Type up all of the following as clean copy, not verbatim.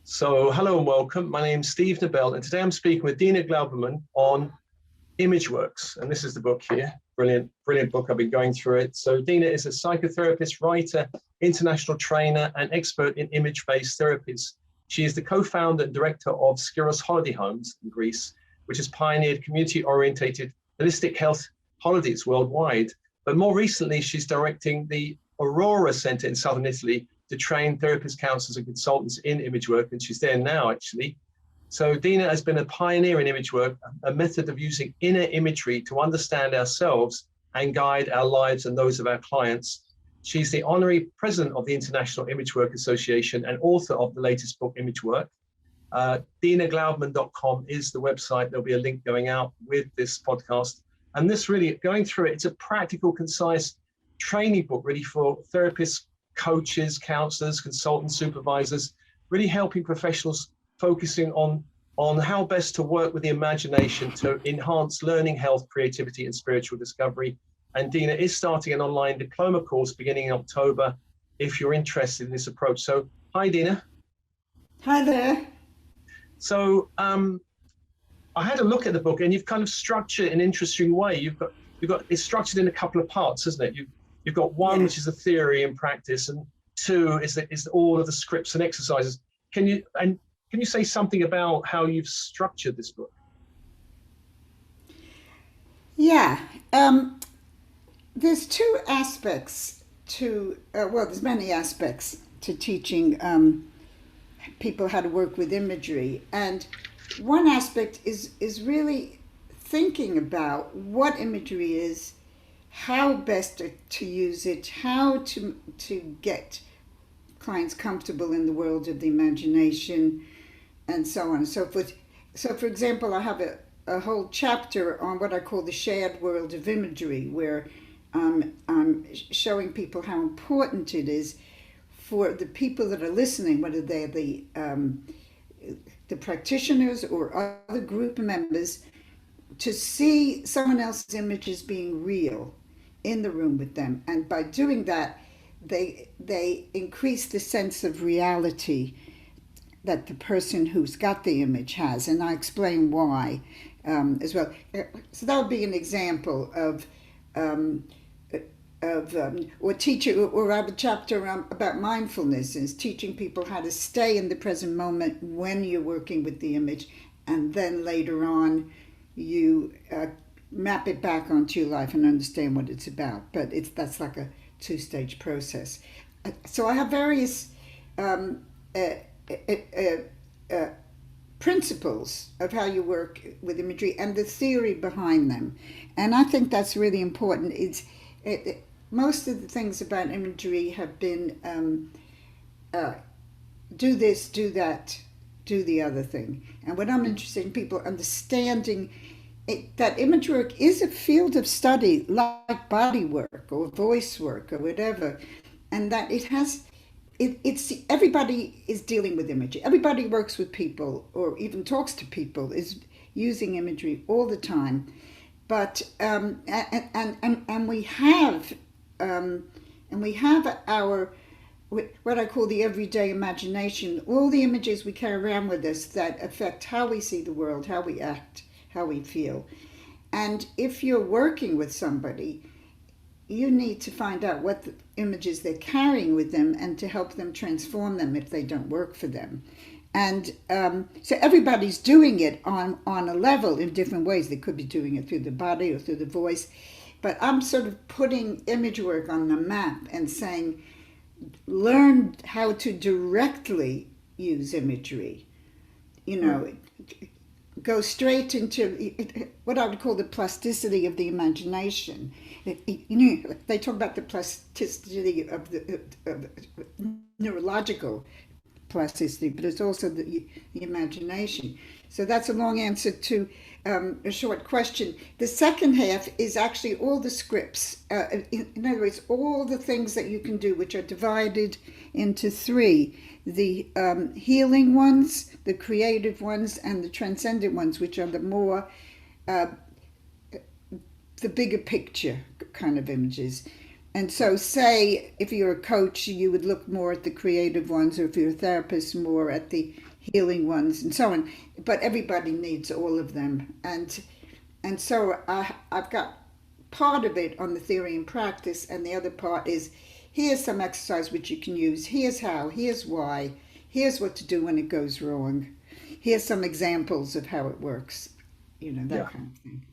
So hello and welcome. My name's Steve Nobel, and today I'm speaking with Dina Glouberman on ImageWorks. And this is the book here. Brilliant, brilliant book. I've been going through it. So Dina is a psychotherapist, writer, international trainer, and expert in image-based therapies. She is the co-founder and director of Skyros Holiday Homes in Greece, which has pioneered community-orientated holistic health holidays worldwide. But more recently, she's directing the Aurora Centre in southern Italy to train therapists, counsellors, and consultants in image work, and she's there now, actually. So Dina has been a pioneer in image work, a method of using inner imagery to understand ourselves and guide our lives and those of our clients. She's the Honorary President of the International ImageWork Association and author of the latest book, ImageWork. DinaGlouberman.com is the website. There'll be a link going out with this podcast. And this really, going through it, it's a practical, concise training book really for therapists, coaches, counselors, consultants, supervisors, really helping professionals focusing on how best to work with the imagination to enhance learning, health, creativity, and spiritual discovery. And Dina is starting an online diploma course beginning in October if you're interested in this approach. So, hi, Dina. Hi there. So, I had a look at the book, and you've kind of structured it in an interesting way. You've got it's structured in a couple of parts, isn't it? You've got one, which is the theory and practice, and two is all of the scripts and exercises. Can you say something about how you've structured this book? Yeah, there's two aspects to, there's many aspects to teaching people how to work with imagery. And one aspect is really thinking about what imagery is, how best to use it, how to get clients comfortable in the world of the imagination, and so on and so forth. So, for example, I have a whole chapter on what I call the shared world of imagery, where I'm showing people how important it is for the people that are listening, whether they're the practitioners or other group members, to see someone else's image as being real in the room with them. And by doing that, they increase the sense of reality that the person who's got the image has. And I explain why as well. So that would be an example of or I have a chapter about mindfulness, is teaching people how to stay in the present moment when you're working with the image, and then later on you map it back onto your life and understand what it's about. But that's like a two-stage process. So I have various principles of how you work with imagery and the theory behind them. And I think that's really important. Most of the things about imagery have been do this, do that, do the other thing. And what I'm interested in people understanding that image work is a field of study like body work or voice work or whatever, and that it's everybody is dealing with imagery. Everybody works with people or even talks to people is using imagery all the time. But and we have our what I call the everyday imagination, all the images we carry around with us that affect how we see the world, how we act, how we feel. And if you're working with somebody, you need to find out what the images they're carrying with them and to help them transform them if they don't work for them. And so everybody's doing it on a level in different ways. They could be doing it through the body or through the voice. But I'm sort of putting image work on the map and saying, learn how to directly use imagery. Go straight into what I would call the plasticity of the imagination. They talk about the plasticity of the neurological plasticity, but it's also the imagination. So that's a long answer to a short question. The second half is actually all the scripts. In other words, all the things that you can do, which are divided into three: the healing ones, the creative ones, and the transcendent ones, which are the more the bigger picture kind of images. And so, say, if you're a coach, you would look more at the creative ones, or if you're a therapist, more at the healing ones, and so on. But everybody needs all of them, and so I've got part of it on the theory and practice, and the other part is here's some exercise which you can use. Here's how. Here's why. Here's what to do when it goes wrong. Here's some examples of how it works. That kind of thing.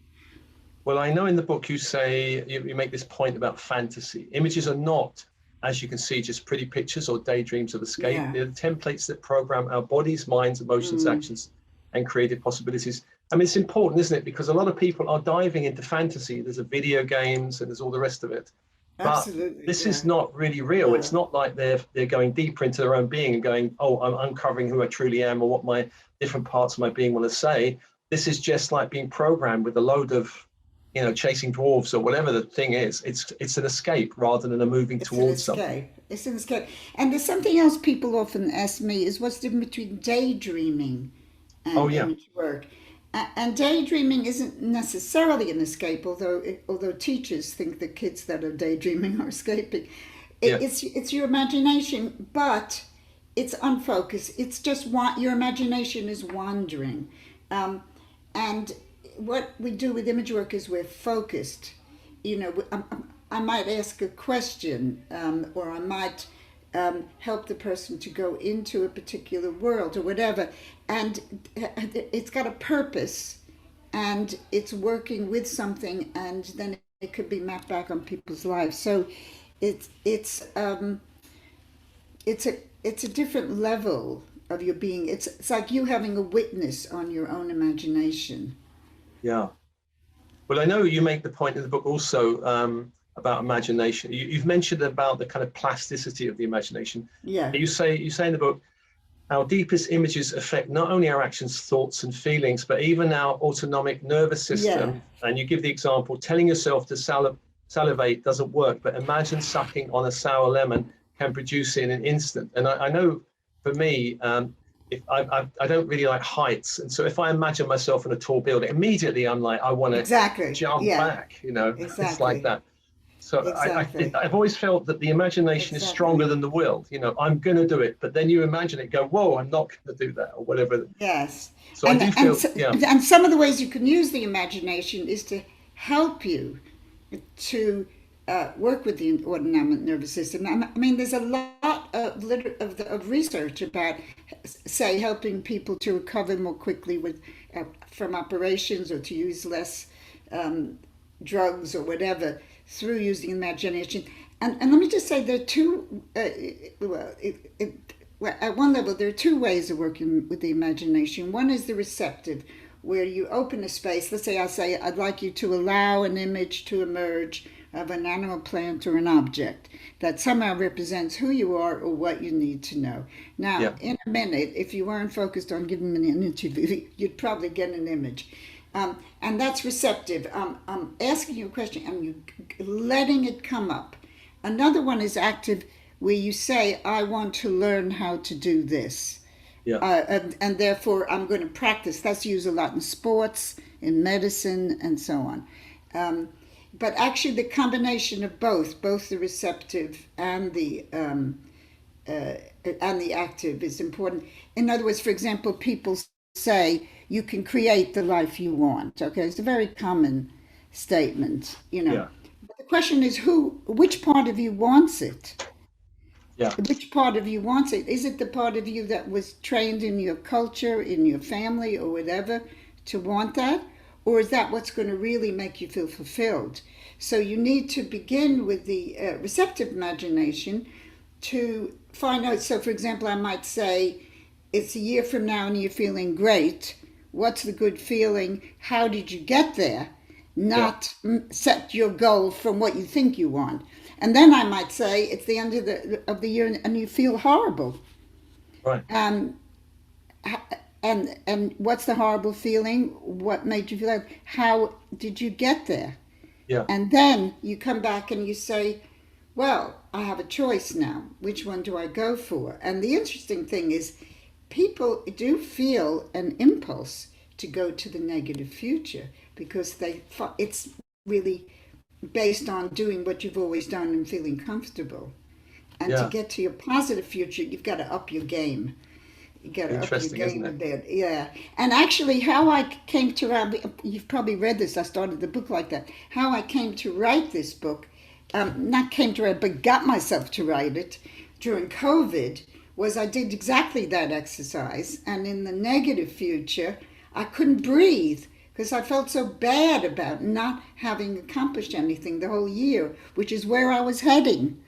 Well, I know in the book you say, you make this point about fantasy. Images are not, as you can see, just pretty pictures or daydreams of escape. Yeah. They're the templates that program our bodies, minds, emotions, actions, and creative possibilities. I mean, it's important, isn't it? Because a lot of people are diving into fantasy. There's a video games and there's all the rest of it. But Absolutely, this is not really real. No. It's not like they're going deeper into their own being and going, oh, I'm uncovering who I truly am or what my different parts of my being want to say. This is just like being programmed with a load of, chasing dwarves or whatever the thing is. It's an escape rather than a moving towards something. It's an escape. And there's something else people often ask me is what's the difference between daydreaming and image work. And daydreaming isn't necessarily an escape, although teachers think the kids that are daydreaming are escaping. It's your imagination, but it's unfocused. It's just your imagination is wandering. And what we do with image work is we're focused. I might ask a question, or I might help the person to go into a particular world or whatever, and it's got a purpose, and it's working with something, and then it could be mapped back on people's lives. So it's a different level of your being. It's like you having a witness on your own imagination. Yeah. Well, I know you make the point in the book also about imagination. You've mentioned about the kind of plasticity of the imagination. Yeah. You say in the book, our deepest images affect not only our actions, thoughts, and feelings, but even our autonomic nervous system. Yeah. And you give the example, telling yourself to salivate doesn't work, but imagine sucking on a sour lemon can produce it in an instant. And I know for me, if I don't really like heights, and so if I imagine myself in a tall building, immediately I'm like, I want to jump back. Exactly. It's like that. So I've always felt that the imagination is stronger than the will. I'm going to do it, but then you imagine it, go, whoa, I'm not going to do that, or whatever. Yes. So I do feel, and some of the ways you can use the imagination is to help you to work with the autonomic nervous system. I mean, there's a lot of research about, say, helping people to recover more quickly from operations, or to use less drugs or whatever through using imagination. And let me just say, there are two. At one level, there are two ways of working with the imagination. One is the receptive, where you open a space. Let's say I say, I'd like you to allow an image to emerge of an animal, plant, or an object that somehow represents who you are or what you need to know. Now, in a minute, if you weren't focused on giving me an interview, you'd probably get an image. And that's receptive. I'm asking you a question and you letting it come up. Another one is active, where you say, I want to learn how to do this. And therefore I'm going to practice. That's used a lot in sports, in medicine, and so on. But actually the combination of both the receptive and the active is important. In other words, for example, people say you can create the life you want. Okay, it's a very common statement, But the question is which part of you wants it? Yeah. Which part of you wants it? Is it the part of you that was trained in your culture, in your family, or whatever, to want that? Or is that what's going to really make you feel fulfilled? So you need to begin with the receptive imagination to find out. So, for example, I might say, it's a year from now and you're feeling great. What's the good feeling? How did you get there? Not set your goal from what you think you want. And then I might say, it's the end of the year and you feel horrible. Right. And what's the horrible feeling? What made you feel that? How did you get there? Yeah. And then you come back and you say, well, I have a choice now. Which one do I go for? And the interesting thing is, people do feel an impulse to go to the negative future because it's really based on doing what you've always done and feeling comfortable. And to get to your positive future, you've got to up your game. You got to up your Interesting, isn't game a it? bit. Yeah. And actually, how I came to write, you've probably read this, I started the book like that. How I came to write this book, not came to write, but got myself to write it during COVID, was I did exactly that exercise. And in the negative future, I couldn't breathe because I felt so bad about not having accomplished anything the whole year, which is where I was heading.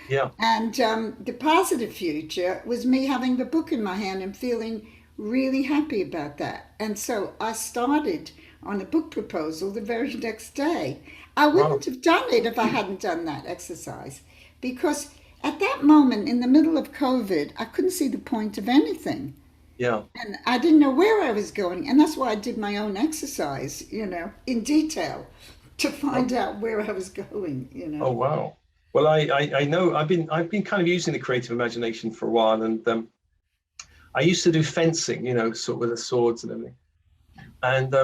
Yeah. And the positive future was me having the book in my hand and feeling really happy about that. And so I started on a book proposal the very next day. I wouldn't have done it if I hadn't done that exercise, because at that moment in the middle of COVID, I couldn't see the point of anything. Yeah. And I didn't know where I was going. And that's why I did my own exercise, in detail to find out where I was going. Oh, wow. Well, I know I've been kind of using the creative imagination for a while, and I used to do fencing, sort of with the swords and everything. And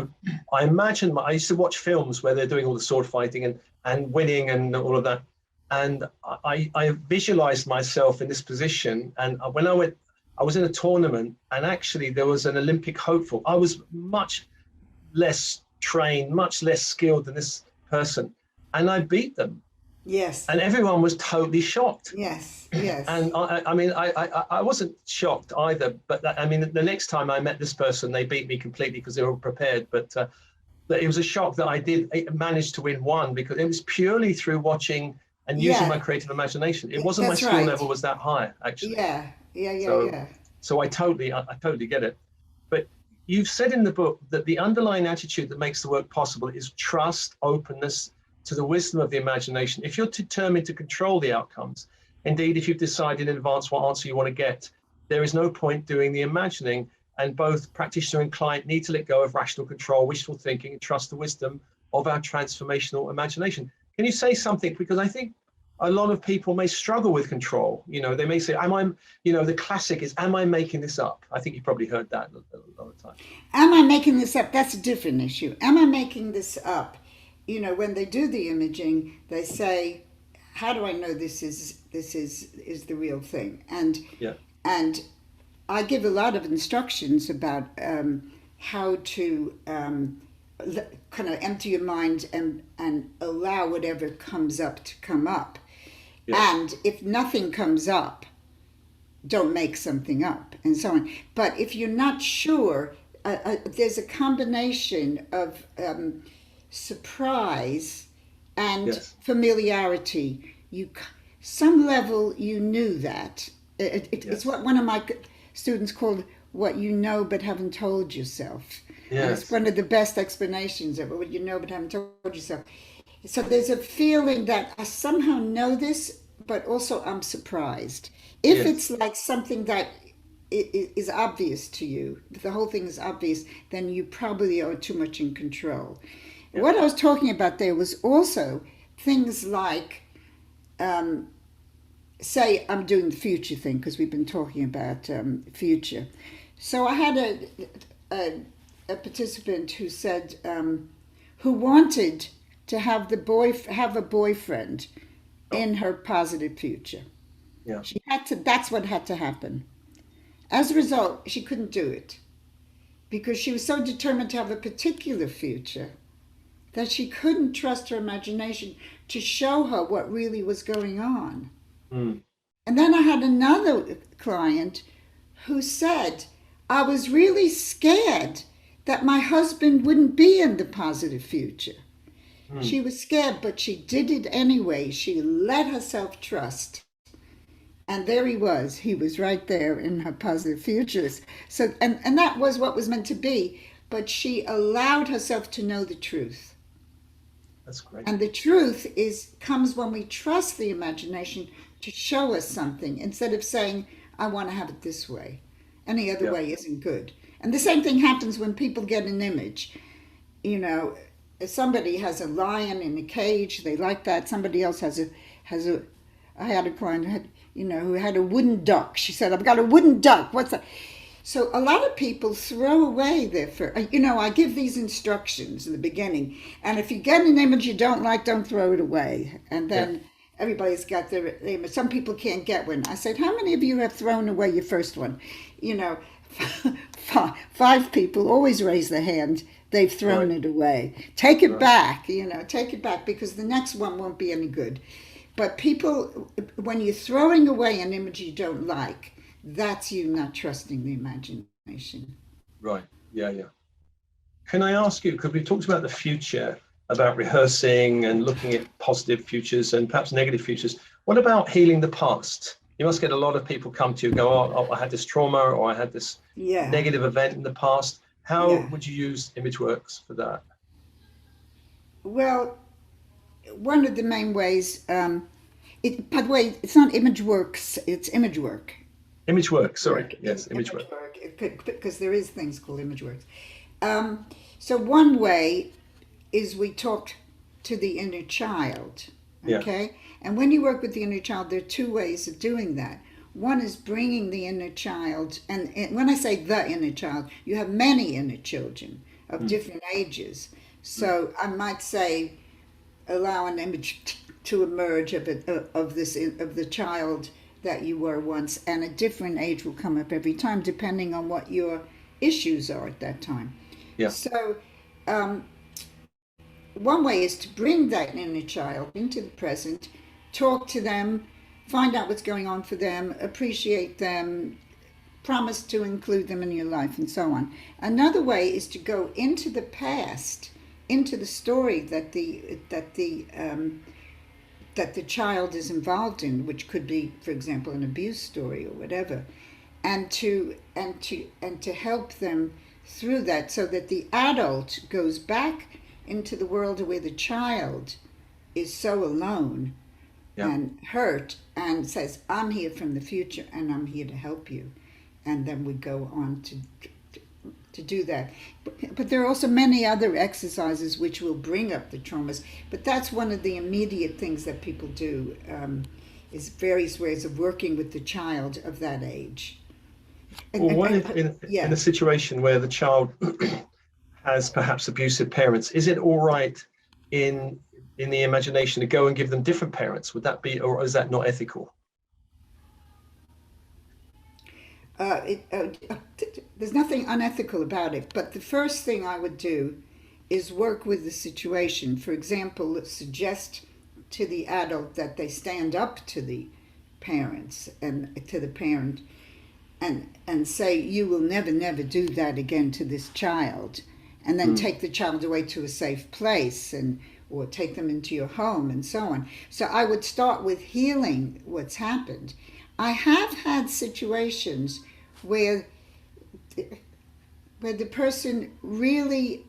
I imagine I used to watch films where they're doing all the sword fighting and winning and all of that. And I visualized myself in this position. And when I was in a tournament, and actually there was an Olympic hopeful. I was much less trained, much less skilled than this person, and I beat them. Yes. And everyone was totally shocked. Yes. Yes. And I wasn't shocked either. But the next time I met this person, they beat me completely because they were prepared. But it was a shock that I managed to win one, because it was purely through watching and using my creative imagination. It wasn't my skill level was that high, actually. Yeah. So I totally get it. But you've said in the book that the underlying attitude that makes the work possible is trust, openness to the wisdom of the imagination. If you're determined to control the outcomes, indeed, if you've decided in advance what answer you want to get, there is no point doing the imagining. And both practitioner and client need to let go of rational control, wishful thinking, and trust the wisdom of our transformational imagination. Can you say something? Because I think a lot of people may struggle with control. They may say, the classic is, am I making this up? I think you've probably heard that a lot of times. Am I making this up? That's a different issue. Am I making this up? When they do the imaging, they say, how do I know this is the real thing? And I give a lot of instructions about how to kind of empty your mind and allow whatever comes up to come up. Yes. And if nothing comes up, don't make something up, and so on. But if you're not sure, there's a combination of surprise and familiarity. Some level you knew that. It's what one of my students called what you know but haven't told yourself. Yes. And it's one of the best explanations of it, what you know but haven't told yourself. So there's a feeling that I somehow know this, but also I'm surprised. If it's like something that is obvious to you, if the whole thing is obvious, then you probably are too much in control. Yeah. What I was talking about there was also things like, say I'm doing the future thing, because we've been talking about future. So I had a participant who said, who wanted to have a boyfriend in her positive future. Yeah. That's what had to happen. As a result, she couldn't do it because she was so determined to have a particular future that she couldn't trust her imagination to show her what really was going on. Mm. And then I had another client who said, I was really scared that my husband wouldn't be in the positive future. Mm. She was scared, but she did it anyway. She let herself trust. And there he was. He was right there in her positive futures. So, and that was what was meant to be. But she allowed herself to know the truth. That's great. And the truth comes when we trust the imagination to show us something, instead of saying, I want to have it this way. Any other way isn't good. And the same thing happens when people get an image. If somebody has a lion in a cage, they like that. Somebody else I had a client who had a wooden duck. She said, I've got a wooden duck. What's that? So a lot of people throw away their I give these instructions in the beginning. And if you get an image you don't like, don't throw it away. And then everybody's got their image. Some people can't get one. I said, how many of you have thrown away your first one? five people always raise their hand. They've thrown Right. it away. Take it Right. back, take it back because the next one won't be any good. But people, when you're throwing away an image you don't like, that's you not trusting the imagination. Right. Yeah. Yeah. Can I ask you, because we've talked about the future, about rehearsing and looking at positive futures and perhaps negative futures. What about healing the past? You must get a lot of people come to you and go, oh, I had this trauma or I had this Yeah, negative event in the past. How yeah. would you use ImageWorks for that? Well, one of the main ways, by the way, it's not ImageWorks, it's ImageWork. ImageWorks, sorry. Work, Yes, ImageWorks. ImageWork, because there is things called ImageWorks. So one way is we talk to the inner child, Yeah. okay? And when you work with the inner child, there are two ways of doing that. One is bringing the inner child, and when I say the inner child, you have many inner children of different ages. So I might say, allow an image to emerge of the child that you were once, and a different age will come up every time, depending on what your issues are at that time. Yeah. So, one way is to bring that inner child into the present, talk to them, find out what's going on for them, appreciate them, promise to include them in your life, and so on. Another way is to go into the past, into the story that the child is involved in, which could be, for example, an abuse story or whatever, and to help them through that, so that the adult goes back into the world where the child is so alone and hurt, and says, I'm here from the future and I'm here to help you. And then we go on to do that. But there are also many other exercises which will bring up the traumas. But that's one of the immediate things that people do, is various ways of working with the child of that age. Well, in a situation where the child has perhaps abusive parents, is it all right in the imagination to go and give them different parents? Would that be, or is that not ethical? There's nothing unethical about it, but the first thing I would do is work with the situation. For example, suggest to the adult that they stand up to the parents and to the parent, and say, you will never do that again to this child, and then take the child away to a safe place, or take them into your home, and so on. So I would start with healing what's happened. I have had situations where the person really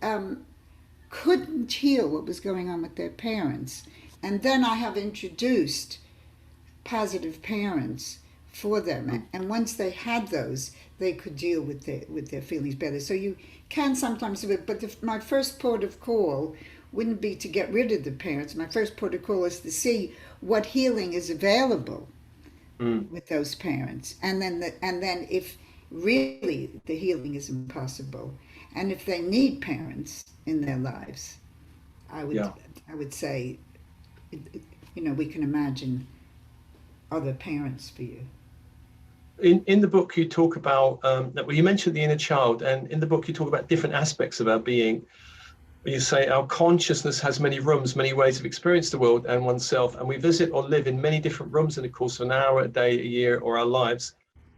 couldn't heal what was going on with their parents, and then I have introduced positive parents for them, and once they had those, they could deal with their feelings better. So you can sometimes do it, but my first port of call wouldn't be to get rid of the parents. My first port of call is to see what healing is available with those parents, and then if really the healing is impossible, and if they need parents in their lives, I would say, we can imagine other parents for you. In the book, you talk about, you mentioned the inner child, and in the book, you talk about different aspects of our being. You say our consciousness has many rooms, many ways of experience the world and oneself, and we visit or live in many different rooms in the course of an hour, a day, a year, or our lives.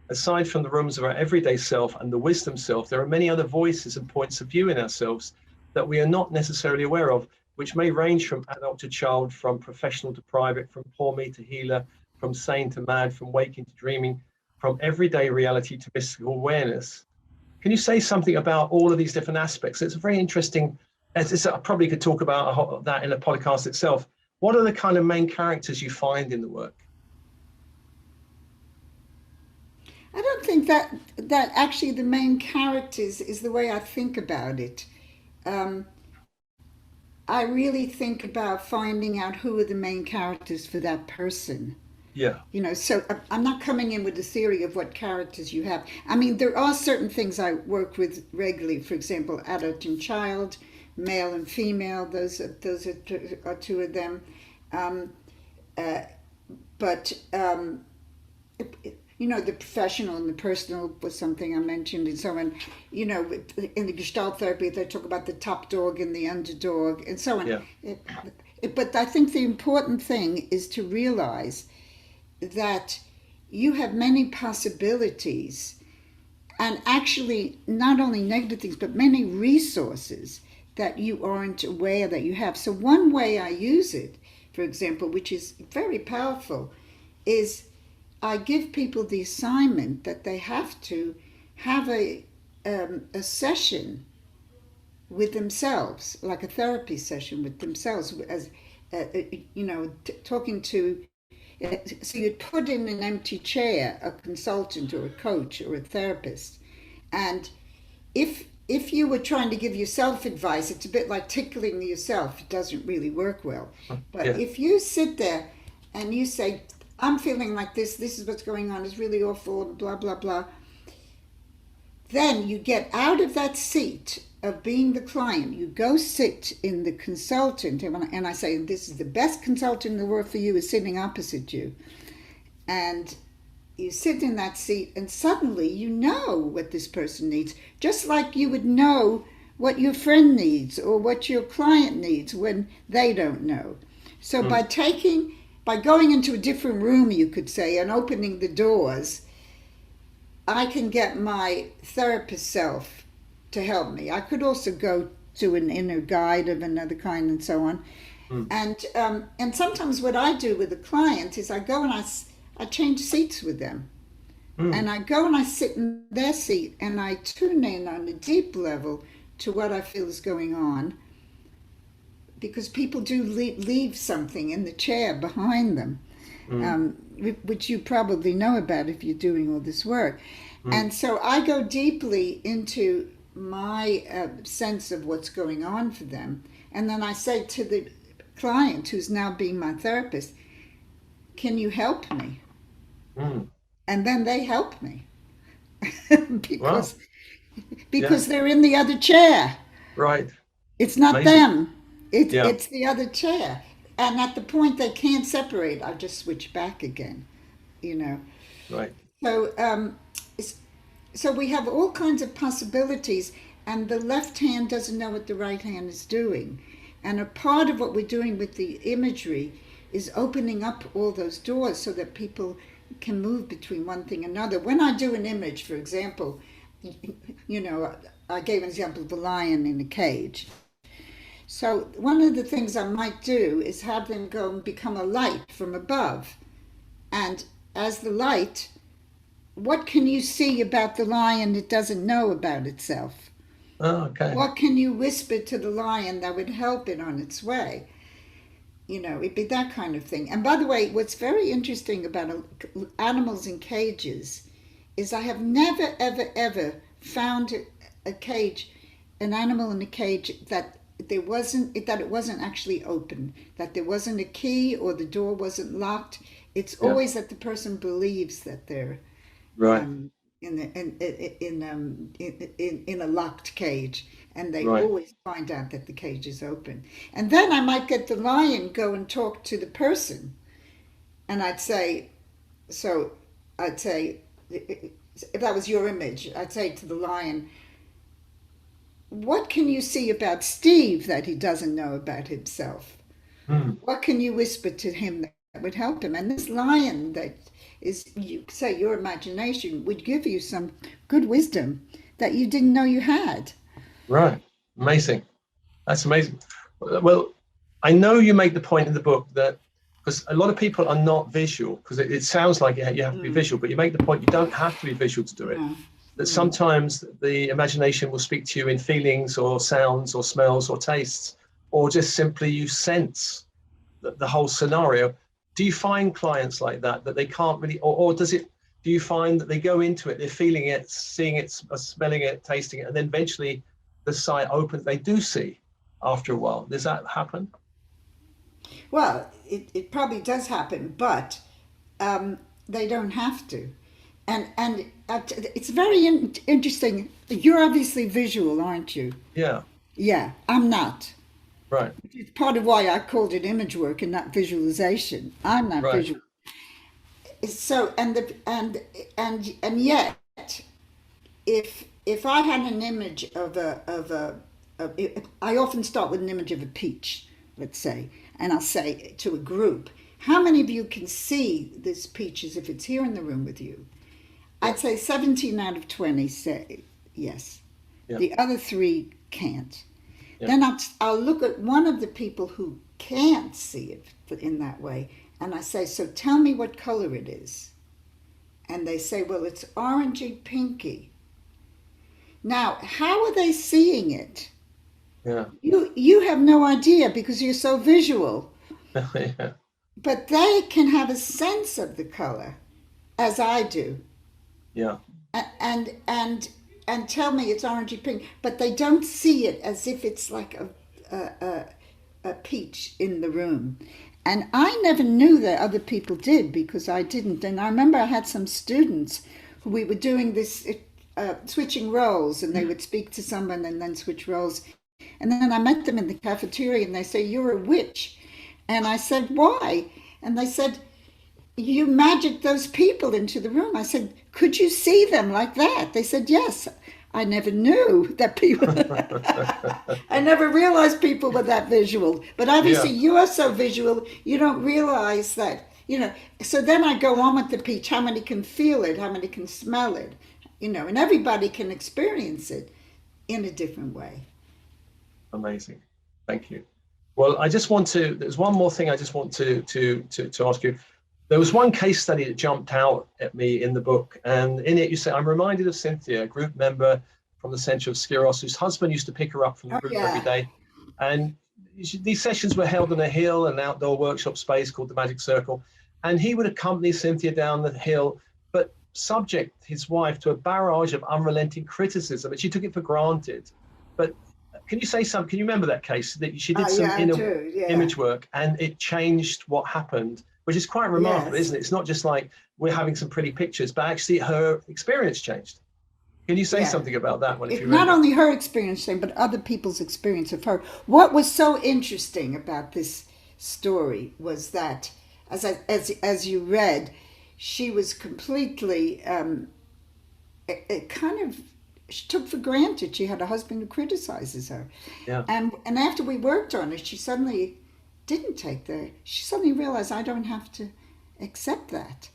Aside from the rooms of our everyday self and the wisdom self, there are many other voices and points of view in ourselves that we are not necessarily aware of, which may range from adult to child, from professional to private, from poor me to healer, from sane to mad, from waking to dreaming, from everyday reality to mystical awareness. Can you say something about all of these different aspects? It's a very interesting, I probably could talk about that in a podcast itself. What are the kind of main characters you find in the work? I don't think that actually the main characters is the way I think about it. I really think about finding out who are the main characters for that person. Yeah. So I'm not coming in with a theory of what characters you have. I mean, there are certain things I work with regularly. For example, adult and child, male and female. Those are two of them. But the professional and the personal was something I mentioned, and so on. In the Gestalt therapy, they talk about the top dog and the underdog, and so on. Yeah. But I think the important thing is to realize that you have many possibilities, and actually not only negative things, but many resources that you aren't aware that you have. So one way I use it, for example, which is very powerful, is I give people the assignment that they have to have a session with themselves, like a therapy session with themselves, as talking to. So you'd put in an empty chair a consultant or a coach or a therapist, and if you were trying to give yourself advice, it's a bit like tickling yourself. It doesn't really work well. But if you sit there and you say, I'm feeling like this is what's going on, it's really awful, blah, blah, blah, then you get out of that seat of being the client. You go sit in the consultant, and I say, this is the best consultant in the world for you, is sitting opposite you. And you sit in that seat, and suddenly you know what this person needs, just like you would know what your friend needs or what your client needs when they don't know. So by going into a different room, you could say, and opening the doors, I can get my therapist self to help me. I could also go to an inner guide of another kind and so on. And sometimes what I do with a client is I go and I change seats with them. And I go and I sit in their seat and I tune in on a deep level to what I feel is going on. Because people do leave something in the chair behind them, which you probably know about if you're doing all this work. And so I go deeply into my sense of what's going on for them. And then I say to the client who's now being my therapist, can you help me? And then they help me because they're in the other chair. Right. It's not Amazing. them. It's the other chair. And at the point they can't separate, I just switch back again, Right. So we have all kinds of possibilities, and the left hand doesn't know what the right hand is doing. And a part of what we're doing with the imagery is opening up all those doors so that people can move between one thing and another. When I do an image, for example, I gave an example of the lion in a cage. So one of the things I might do is have them go and become a light from above. And as the light, what can you see about the lion it doesn't know about itself? Oh, okay. What can you whisper to the lion that would help it on its way? It'd be that kind of thing. And by the way, what's very interesting about animals in cages is I have never, ever, ever found an animal in a cage that it wasn't actually open, that there wasn't a key or the door wasn't locked. It's always that the person believes that they're right in a locked cage, and they always find out that the cage is open. And then I might get the lion go and talk to the person, and I'd say, if that was your image, I'd say to the lion, what can you see about Steve that he doesn't know about himself? What can you whisper to him that would help him? And this lion that is, you say, your imagination would give you some good wisdom that you didn't know you had. Right. Amazing. That's amazing. Well, I know you make the point in the book that, because a lot of people are not visual, because it sounds like you have to be visual, but you make the point you don't have to be visual to do it. That sometimes the imagination will speak to you in feelings or sounds or smells or tastes, or just simply you sense the whole scenario. Do you find clients like that they can't really, or do you find that they go into it, they're feeling it, seeing it, smelling it, tasting it, and then eventually the sight opens, they do see after a while? Does that happen? Well, it probably does happen, but they don't have to. And it's very interesting. You're obviously visual, aren't you? Yeah. Yeah, I'm not. Right. It's part of why I called it image work and not visualization. I'm not visual. so and yet, if I had an image I often start with an image of a peach, let's say, and I'll say to a group, how many of you can see this peach as if it's here in the room with you? I'd say 17 out of 20 say yes. Yeah. The other 3 can't. Yeah. Then I'll look at one of the people who can't see it in that way, and I say, so tell me what color it is. And they say, well, it's orangey pinky. Now, how are they seeing it? Yeah. You have no idea because you're so visual. Yeah. But they can have a sense of the color, as I do. Yeah. And tell me it's orangey pink, but they don't see it as if it's like a peach in the room. And I never knew that other people did because I didn't. And I remember I had some students who we were doing this switching roles, and they would speak to someone and then switch roles. And then I met them in the cafeteria and they say, you're a witch. And I said, why? And they said, you magicked those people into the room. I said, could you see them like that? They said, yes. I never knew that people, I never realized people were that visual. But obviously you are so visual, you don't realize that, So then I go on with the peach. How many can feel it? How many can smell it? And everybody can experience it in a different way. Amazing. Thank you. Well, there's one more thing I just want to ask you. There was one case study that jumped out at me in the book, and in it you say, I'm reminded of Cynthia, a group member from the centre of Skyros, whose husband used to pick her up from the group every day. And these sessions were held on a hill, an outdoor workshop space called the Magic Circle. And he would accompany Cynthia down the hill, but subject his wife to a barrage of unrelenting criticism, and she took it for granted. But can you say something? Can you remember that case that she did some image work and it changed what happened, which is quite remarkable, isn't it? It's not just like we're having some pretty pictures, but actually her experience changed. Can you say something about that one? Not only her experience changed, but other people's experience of her. What was so interesting about this story was that, as you read, she was completely she took for granted she had a husband who criticizes her. Yeah. And after we worked on it, she suddenly didn't she suddenly realized I don't have to accept that.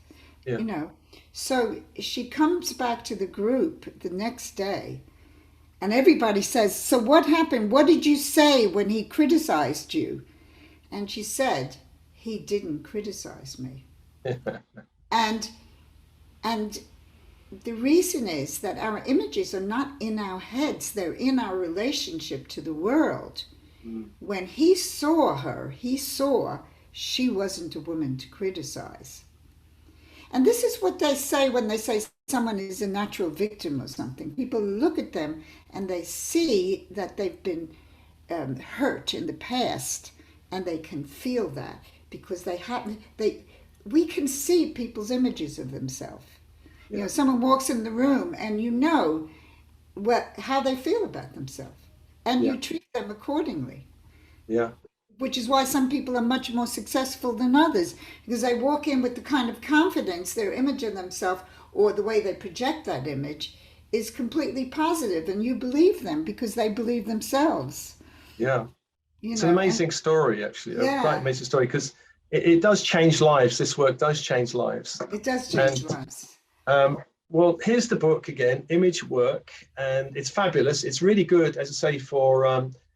Yeah. So she comes back to the group the next day and everybody says, so what happened? What did you say when he criticized you? And she said, he didn't criticize me. And the reason is that our images are not in our heads, they're in our relationship to the world. When he saw her, he saw she wasn't a woman to criticize. And this is what they say when they say someone is a natural victim or something. People look at them and they see that they've been hurt in the past, and they can feel that because we can see people's images of themselves. Yeah. Someone walks in the room and how they feel about themselves, and you treat them accordingly. Yeah. Which is why some people are much more successful than others, because they walk in with the kind of confidence, their image of themselves or the way they project that image is completely positive, and you believe them because they believe themselves. Yeah. It's an amazing story, actually. A quite amazing story, because it does change lives. This work does change lives. It does change lives. Well, here's the book again, ImageWork, and it's fabulous. It's really good, as I say, for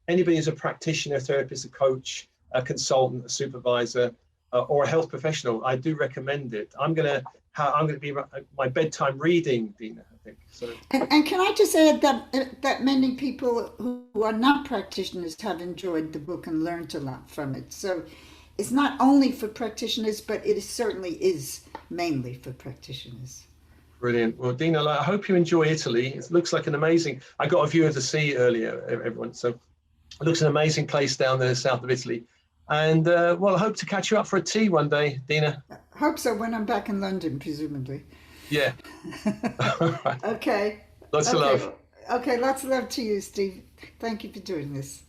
anybody who's a practitioner, a therapist, a coach, a consultant, a supervisor, or a health professional. I do recommend it. I'm going to be my bedtime reading, Dina, I think. So. And can I just add that many people who are not practitioners have enjoyed the book and learned a lot from it. So it's not only for practitioners, but it certainly is mainly for practitioners. Brilliant. Well, Dina, I hope you enjoy Italy. It looks like an amazing, I got a view of the sea earlier, everyone. So it looks an amazing place down there, south of Italy. And well, I hope to catch you up for a tea one day, Dina. I hope so, when I'm back in London, presumably. Yeah. Okay. Lots of love. Okay, lots of love to you, Steve. Thank you for doing this.